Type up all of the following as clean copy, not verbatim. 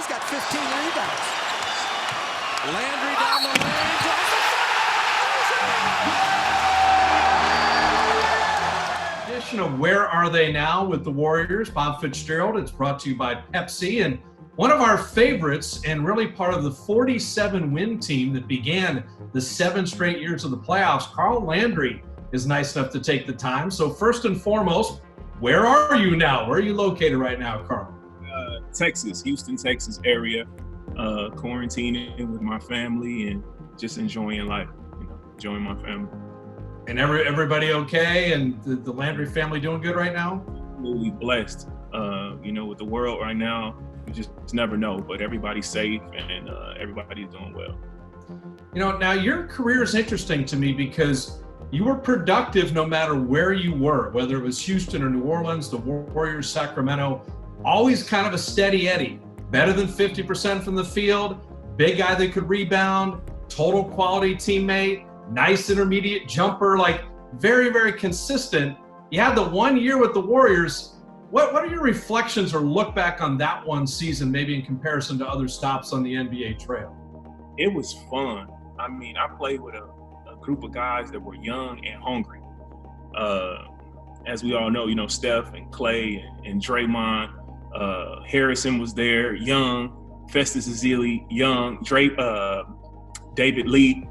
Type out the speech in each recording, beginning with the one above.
He's got 15 rebounds. Landry down the lane. Draws the Edition of Where Are They Now with the Warriors, Bob Fitzgerald. It's brought to you by Pepsi. And one of our favorites, and really part of the 47-win team that began the 7 straight years of the playoffs, Carl Landry, is nice enough to take the time. So first and foremost, where are you now? Where are you located right now, Carl? Texas, Houston, Texas area, quarantining with my family and just enjoying life, enjoying my family. And everybody okay? And the Landry family doing good right now? Absolutely blessed. With the world right now, you just never know, but everybody's safe and everybody's doing well. Now your career is interesting to me because you were productive no matter where you were, whether it was Houston or New Orleans, the Warriors, Sacramento, always kind of a steady Eddie, better than 50% from the field, big guy that could rebound, total quality teammate, nice intermediate jumper, like very, very consistent. You had the 1 year with the Warriors. What are your reflections or look back on that one season, maybe in comparison to other stops on the NBA trail? It was fun. I mean, I played with a group of guys that were young and hungry. As we all know, Steph and Klay and Draymond, Harrison was there, young, Festus Ezeli, young, David Lee,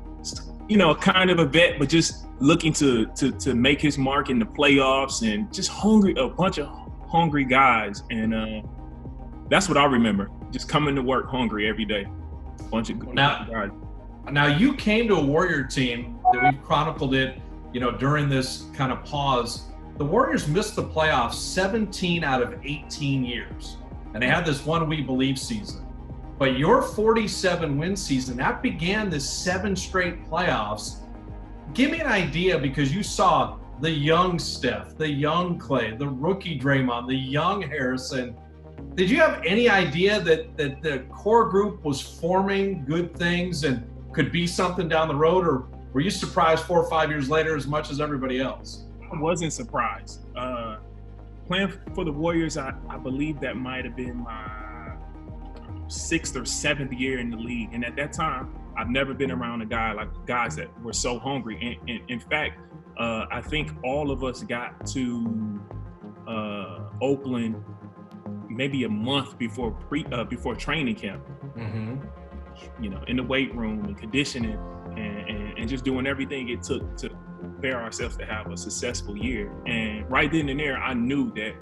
kind of a vet, but just looking to make his mark in the playoffs and just hungry, a bunch of hungry guys. And that's what I remember, just coming to work hungry every day. A bunch of guys. Now you came to a Warrior team that we've chronicled it, during this kind of pause. The Warriors missed the playoffs 17 out of 18 years, and they had this one We Believe season. But your 47-win season, that began the 7 straight playoffs. Give me an idea, because you saw the young Steph, the young Klay, the rookie Draymond, the young Harrison. Did you have any idea that the core group was forming good things and could be something down the road, or were you surprised 4 or 5 years later as much as everybody else? I wasn't surprised. Playing for the Warriors, I believe that might have been my 6th or 7th year in the league. And at that time, I've never been around guys that were so hungry. And in fact, I think all of us got to Oakland maybe a month before training camp. Mm-hmm. In the weight room and conditioning and just doing everything it took to prepare ourselves to have a successful year. And right then and there, I knew that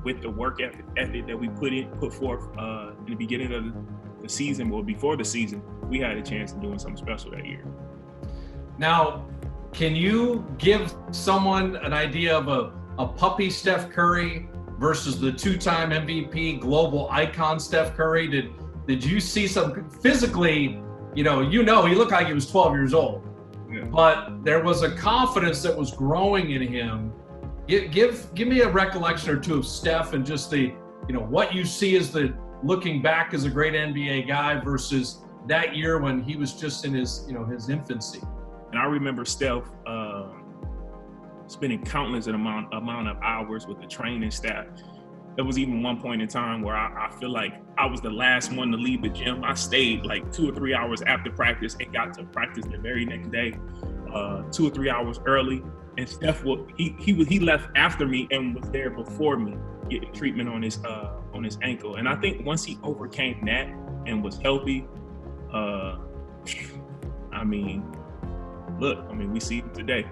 with the work ethic that we put forth in the beginning of the season, or before the season, we had a chance of doing something special that year. Now, can you give someone an idea of a puppy Steph Curry versus the 2-time MVP global icon Steph Curry? Did you see some physically, he looked like he was 12 years old, yeah. But there was a confidence that was growing in him. Give me a recollection or two of Steph and just the, what you see as the looking back as a great NBA guy versus that year when he was just in his, his infancy. And I remember Steph spending countless amount of hours with the training staff. There was even one point in time where I feel like I was the last one to leave the gym. I stayed like 2 or 3 hours after practice and got to practice the very next day, 2 or 3 hours early. And Steph, he left after me and was there before me, getting treatment on his ankle. And I think once he overcame that and was healthy, we see him today,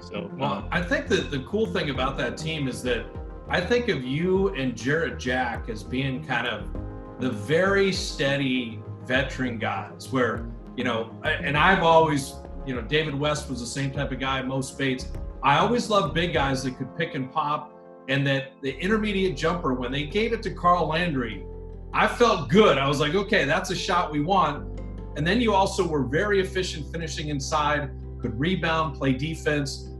So well, I think that the cool thing about that team is that I think of you and Jarrett Jack as being kind of the very steady veteran guys where, and I've always, David West was the same type of guy, Mo Spates. I always loved big guys that could pick and pop, and that the intermediate jumper, when they gave it to Carl Landry, I felt good. I was like, okay, that's a shot we want. And then you also were very efficient finishing inside, could rebound, play defense.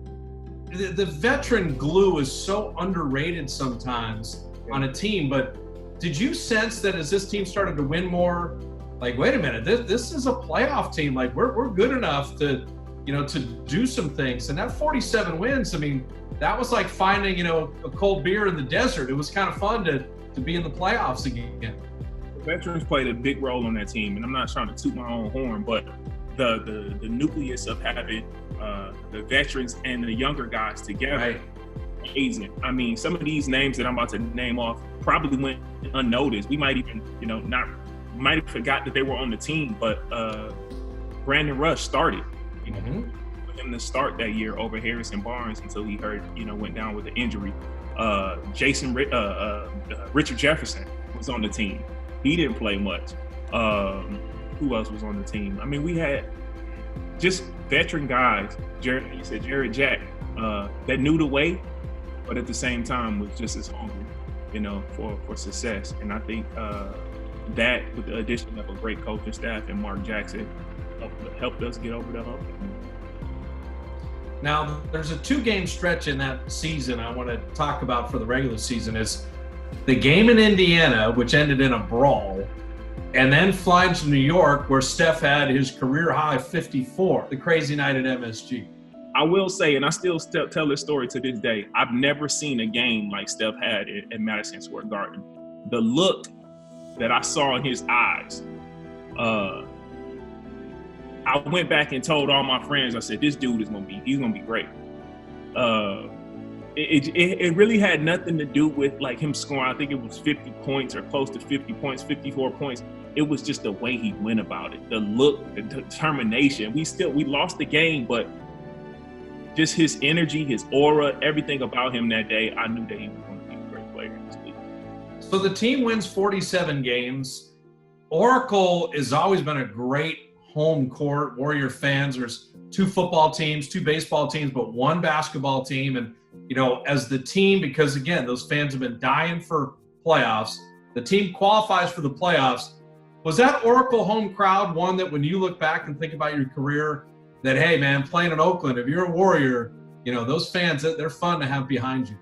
The veteran glue is so underrated sometimes on a team, but did you sense that as this team started to win more, like, wait a minute, this is a playoff team, like we're good enough to, to do some things? And that 47 wins, that was like finding, a cold beer in the desert. It was kind of fun to to be in the playoffs again. Veterans played a big role on that team, and I'm not trying to toot my own horn, but the nucleus of having the veterans and the younger guys together, right. Amazing. I mean, some of these names that I'm about to name off probably went unnoticed. We might even, might have forgot that they were on the team, but Brandon Rush started, for him to start that year over Harrison Barnes until he went down with an injury. Richard Jefferson was on the team. He didn't play much. Who else was on the team? I mean, we had just veteran guys. Jared Jack, that knew the way, but at the same time was just as hungry, for success. And I think that, with the addition of a great coaching staff and Mark Jackson, helped us get over the hump. Now, there's a 2-game stretch in that season I want to talk about for the regular season. Is the game in Indiana, which ended in a brawl, and then flying to New York, where Steph had his career high 54, the crazy night at MSG. I will say, and I still tell this story to this day, I've never seen a game like Steph had at Madison Square Garden. The look that I saw in his eyes, I went back and told all my friends, I said, this dude he's gonna be great. It really had nothing to do with like him scoring. I think it was 50 points or close to 50 points, 54 points. It was just the way he went about it, the look, the determination. We lost the game, but just his energy, his aura, everything about him that day, I knew that he was going to be a great player in this league. So the team wins 47 games. Oracle has always been a great home court. Warrior fans, there's 2 football teams, 2 baseball teams, but 1 basketball team. And, as the team, because again, those fans have been dying for playoffs, the team qualifies for the playoffs. Was that Oracle home crowd one that when you look back and think about your career, that, hey, man, playing in Oakland, if you're a Warrior, those fans, they're fun to have behind you?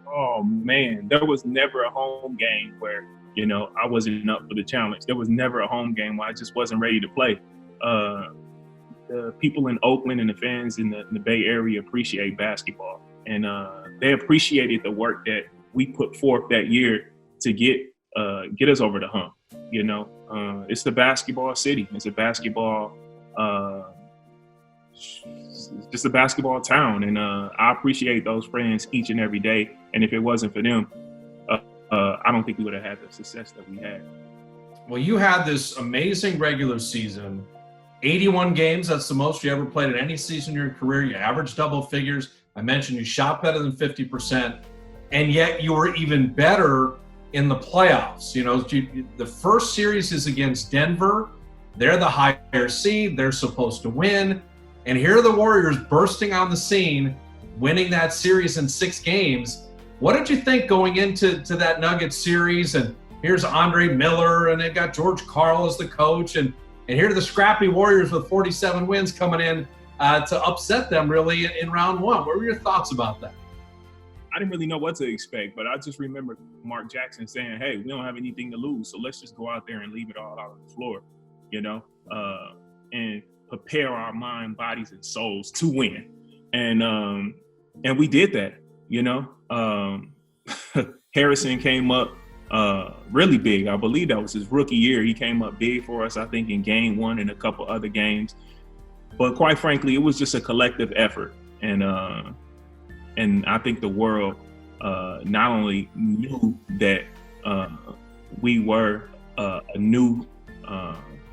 Oh, man, there was never a home game where, I wasn't up for the challenge. There was never a home game where I just wasn't ready to play. The people in Oakland and the fans in the Bay Area appreciate basketball. And they appreciated the work that we put forth that year to get us over the hump. It's a basketball city. It's a basketball just a basketball town, and I appreciate those friends each and every day. And if it wasn't for them, I don't think we would have had the success that we had. Well, you had this amazing regular season, 81 games. That's the most you ever played in any season in your career. You averaged double figures. I mentioned you shot better than 50%, and yet you were even better in the playoffs. The first series is against Denver. They're the higher seed. They're supposed to win. And here are the Warriors bursting on the scene, winning that series in 6 games. What did you think going into that Nuggets series? And here's Andre Miller, and they've got George Karl as the coach. And here are the scrappy Warriors with 47 wins coming in to upset them really in round 1. What were your thoughts about that? I didn't really know what to expect, but I just remember Mark Jackson saying, hey, we don't have anything to lose, so let's just go out there and leave it all out on the floor, and prepare our mind, bodies, and souls to win. And we did that, Harrison came up really big. I believe that was his rookie year. He came up big for us, I think, in game 1 and a couple other games. But quite frankly, it was just a collective effort. And I think the world not only knew that we were a new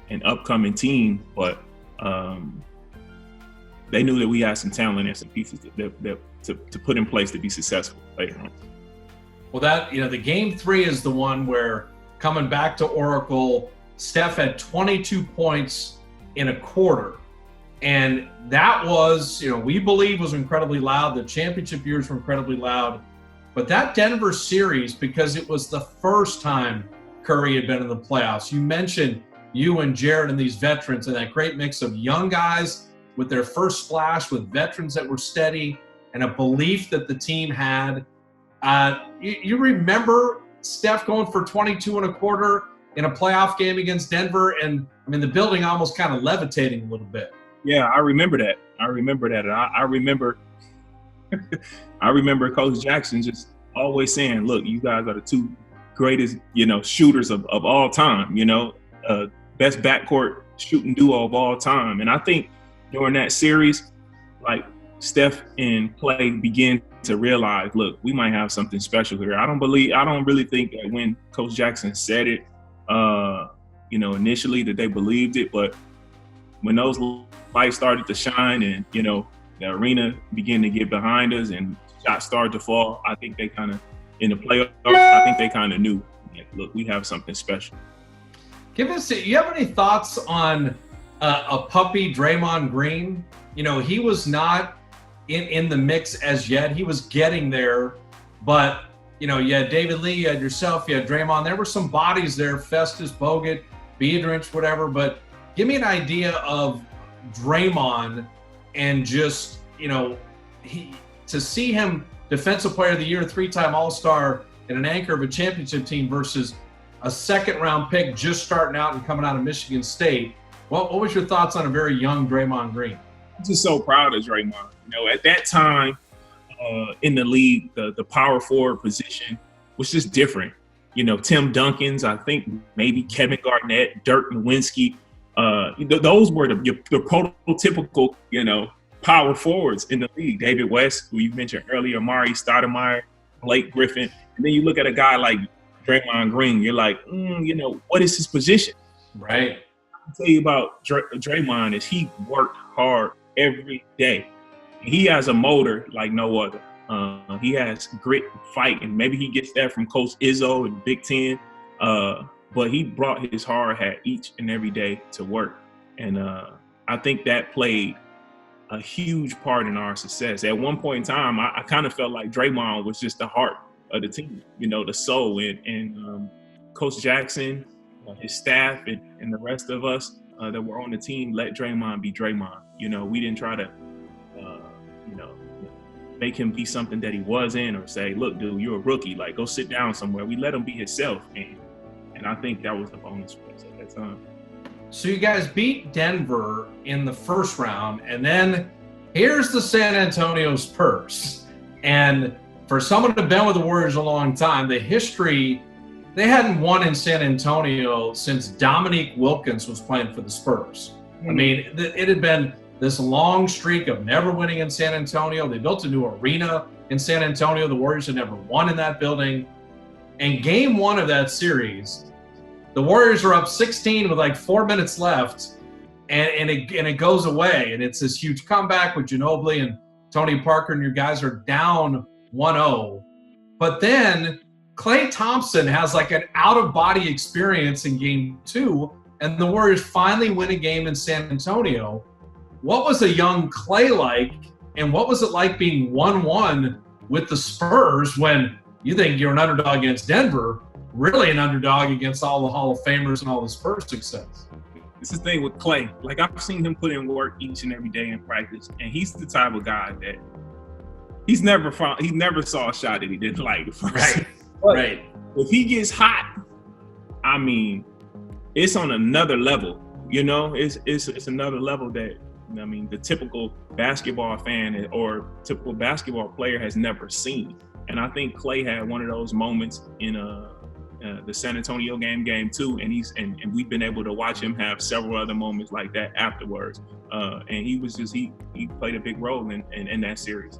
and upcoming team, but they knew that we had some talent and some pieces to put in place to be successful later on. Well, the game 3 is the one where, coming back to Oracle, Steph had 22 points in a quarter. And that was, we believe was incredibly loud. The championship years were incredibly loud. But that Denver series, because it was the first time Curry had been in the playoffs, you mentioned you and Jared and these veterans and that great mix of young guys with their first splash, with veterans that were steady, and a belief that the team had. You remember Steph going for 22 and a quarter in a playoff game against Denver, and the building almost kind of levitating a little bit. Yeah, I remember that. I remember Coach Jackson just always saying, look, you guys are the 2 greatest, shooters of all time, best backcourt shooting duo of all time. And I think during that series, like Steph and Klay began to realize, look, we might have something special here. I don't really think that when Coach Jackson said it, initially that they believed it, but when those lights started to shine and, the arena began to get behind us and shots started to fall, I think they kind of, in the playoffs, I think they kind of knew, look, we have something special. You have any thoughts on a puppy Draymond Green? He was not in the mix as yet. He was getting there, but you had David Lee, you had yourself, you had Draymond. There were some bodies there, Festus, Bogut, Biedrins, whatever. But give me an idea of Draymond and just to see him Defensive Player of the Year, 3-time All-Star, and an anchor of a championship team versus a second-round pick just starting out and coming out of Michigan State. What was your thoughts on a very young Draymond Green? I'm just so proud of Draymond. At that time in the league, the power forward position was just different. Tim Duncan's, I think maybe Kevin Garnett, Dirk Nowitzki. Those were the prototypical, power forwards in the league. David West, who you mentioned earlier, Mari Stoudemire, Blake Griffin. And then you look at a guy like Draymond Green, you're like, what is his position? Right. I'll tell you about Draymond is he worked hard every day. He has a motor like no other. He has grit and fight, and maybe he gets that from Coach Izzo and Big Ten. But he brought his hard hat each and every day to work. And I think that played a huge part in our success. At one point in time, I kind of felt like Draymond was just the heart of the team, the soul. And Coach Jackson, his staff, and the rest of us that were on the team let Draymond be Draymond. We didn't try to, make him be something that he wasn't or say, look, dude, you're a rookie. Like, go sit down somewhere. We let him be himself. And I think that was the bonus for us at that time. So you guys beat Denver in the first round, and then here's the San Antonio Spurs. And for someone to have been with the Warriors a long time, the history, they hadn't won in San Antonio since Dominique Wilkins was playing for the Spurs. I mean, it had been this long streak of never winning in San Antonio. They built a new arena in San Antonio. The Warriors had never won in that building. And game one of that series, the Warriors are up 16 with like 4 minutes left, and it goes away. And it's this huge comeback with Ginobili and Tony Parker, and your guys are down 1-0. But then Klay Thompson has like an out-of-body experience in game two, and the Warriors finally win a game in San Antonio. What was a young Klay like, and what was it like being 1-1 with the Spurs when you think you're an underdog against Denver, really an underdog against all the Hall of Famers and all the Spurs success? It's the thing with Klay. Like, I've seen him put in work each and every day in practice, and he's the type of guy that he never saw a shot that he didn't like. Right. But right. If he gets hot, I mean, it's on another level. It's another level that, the typical basketball fan or typical basketball player has never seen. And I think Klay had one of those moments in the San Antonio game two, and we've been able to watch him have several other moments like that afterwards. And he played a big role in that series.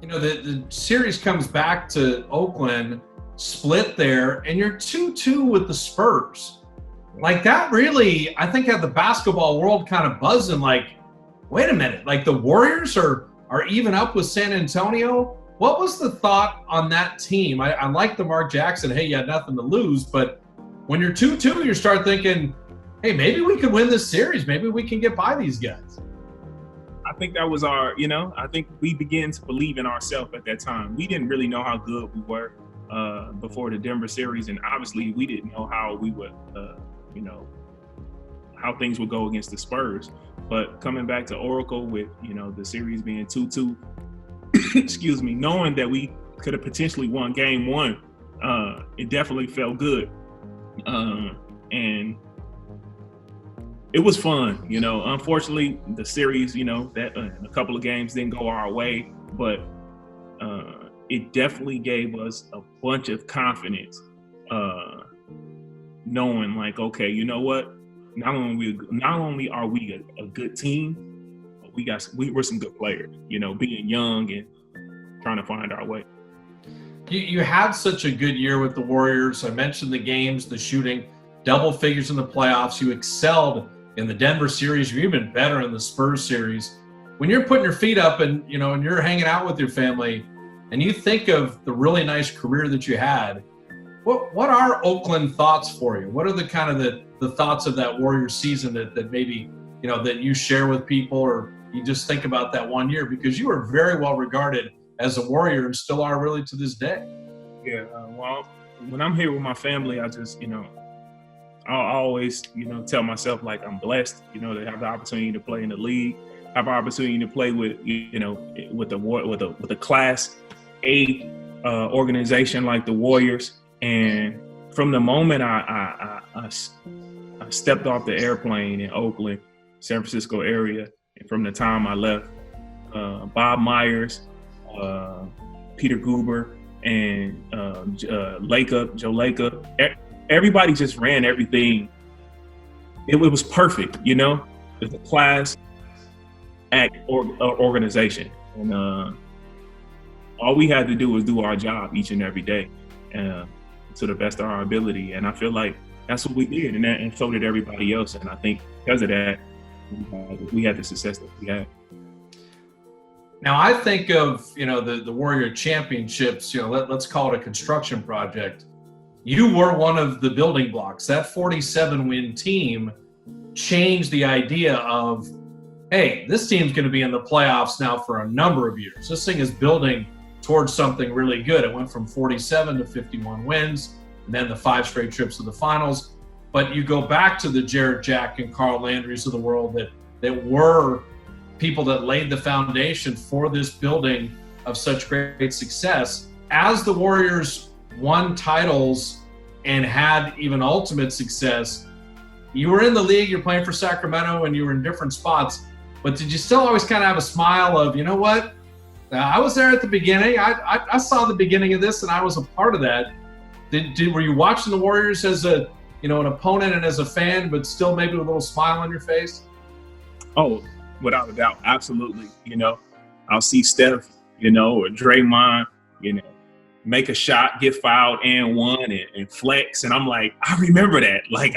The series comes back to Oakland, split there, and you're 2-2 with the Spurs. Like, that really, I think, had the basketball world kind of buzzing, like, wait a minute, like the Warriors are even up with San Antonio? What was the thought on that team? I like the Mark Jackson, hey, you had nothing to lose, but when you're 2-2, you start thinking, hey, maybe we could win this series. Maybe we can get by these guys. I think that was I think we began to believe in ourselves at that time. We didn't really know how good we were before the Denver series, and obviously we didn't know how we would, how things would go against the Spurs. But coming back to Oracle with, the series being 2-2, excuse me, knowing that we could have potentially won game one, it definitely felt good. And it was fun, Unfortunately, the series, that a couple of games didn't go our way, but it definitely gave us a bunch of confidence knowing like, okay, you know what? Not only are we a good team, but we're some good players. You know, being young and trying to find our way. You had such a good year with the Warriors. I mentioned the games, the shooting, double figures in the playoffs. You excelled in the Denver series. You're even better in the Spurs series. When you're putting your feet up and and you're hanging out with your family, and you think of the really nice career that you had, what are Oakland thoughts for you? What are the kind of the thoughts of that Warriors season that maybe that you share with people, or you just think about that one year, because you were very well regarded as a Warrior and still are really to this day? Yeah, well, when I'm here with my family, I just, I'll always, tell myself like I'm blessed, to have the opportunity to play in the league, have the opportunity to play with, with a Class A organization like the Warriors. And from the moment I stepped off the airplane in Oakland, San Francisco area, and from the time I left, Bob Myers, Peter Guber, and Joe Lacob, everybody just ran everything. It was perfect, It's a class act organization, and all we had to do was do our job each and every day, to the best of our ability. And I feel like that's what we did, and so did everybody else. And I think because of that, we had the success that we had. Now, I think of, the Warrior Championships, let's call it a construction project. You were one of the building blocks. That 47-win team changed the idea of, hey, this team's going to be in the playoffs now for a number of years. This thing is building towards something really good. It went from 47 to 51 wins, and then the 5 straight trips to the finals. But you go back to the Jarrett Jack and Carl Landrys of the world that were people that laid the foundation for this building of such great success. As the Warriors won titles and had even ultimate success, you were in the league, you're playing for Sacramento, and you were in different spots. But did you still always kind of have a smile of, you know what? I was there at the beginning. I saw the beginning of this, and I was a part of that. Were you watching the Warriors as an opponent and as a fan, but still maybe with a little smile on your face? Oh, without a doubt, absolutely. I'll see Steph, or Draymond, make a shot, get fouled and one, and flex, and I'm like, I remember that. Like,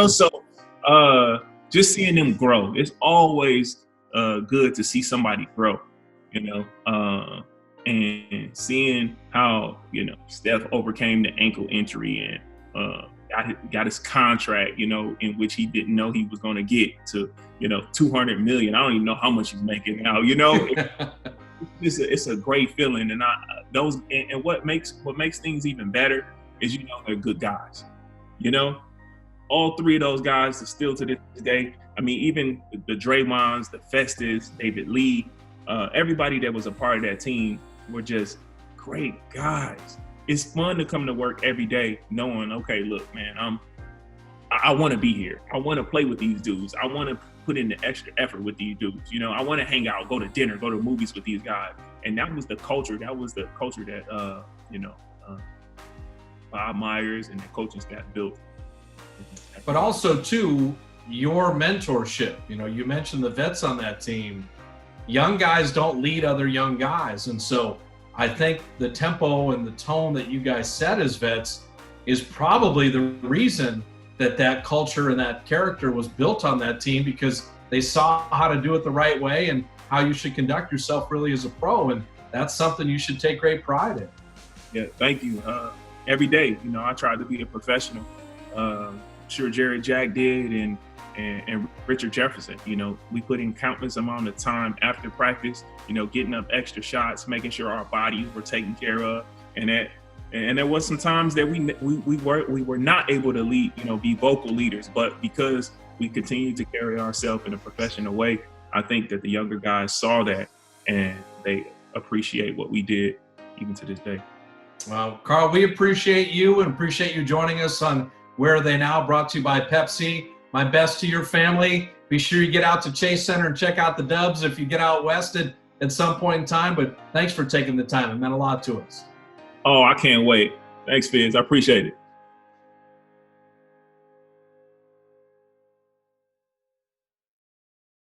So just seeing them grow, it's always good to see somebody grow, and seeing how Steph overcame the ankle injury and got his contract, in which he didn't know he was going to get to, $200 million. I don't even know how much he's making now, It's a great feeling. And what makes things even better is, they're good guys, all 3 of those guys are still to this day. I mean, even the Draymonds, the Festus, David Lee, everybody that was a part of that team were just great guys. It's fun to come to work every day knowing, okay, look, man, I want to be here. I want to play with these dudes. I want to put in the extra effort with these dudes. I want to hang out, go to dinner, go to movies with these guys. And that was the culture. That was the culture that, Bob Myers and the coaching staff built. But also, too, your mentorship. You mentioned the vets on that team. Young guys don't lead other young guys. And so I think the tempo and the tone that you guys set as vets is probably the reason that culture and that character was built on that team, because they saw how to do it the right way and how you should conduct yourself really as a pro. And that's something you should take great pride in. Yeah, thank you. Every day, I tried to be a professional. Sure, Jarrett Jack did, and Richard Jefferson. We put in countless amount of time after practice, getting up extra shots, making sure our bodies were taken care of, and there was some times that we were not able to lead, be vocal leaders, but because we continued to carry ourselves in a professional way, I think that the younger guys saw that and they appreciate what we did even to this day. Well, Carl, we appreciate you and appreciate you joining us on Where Are They Now, brought to you by Pepsi. My best to your family. Be sure you get out to Chase Center and check out the Dubs if you get out west at some point in time. But thanks for taking the time. It meant a lot to us. Oh, I can't wait. Thanks, Fizz. I appreciate it.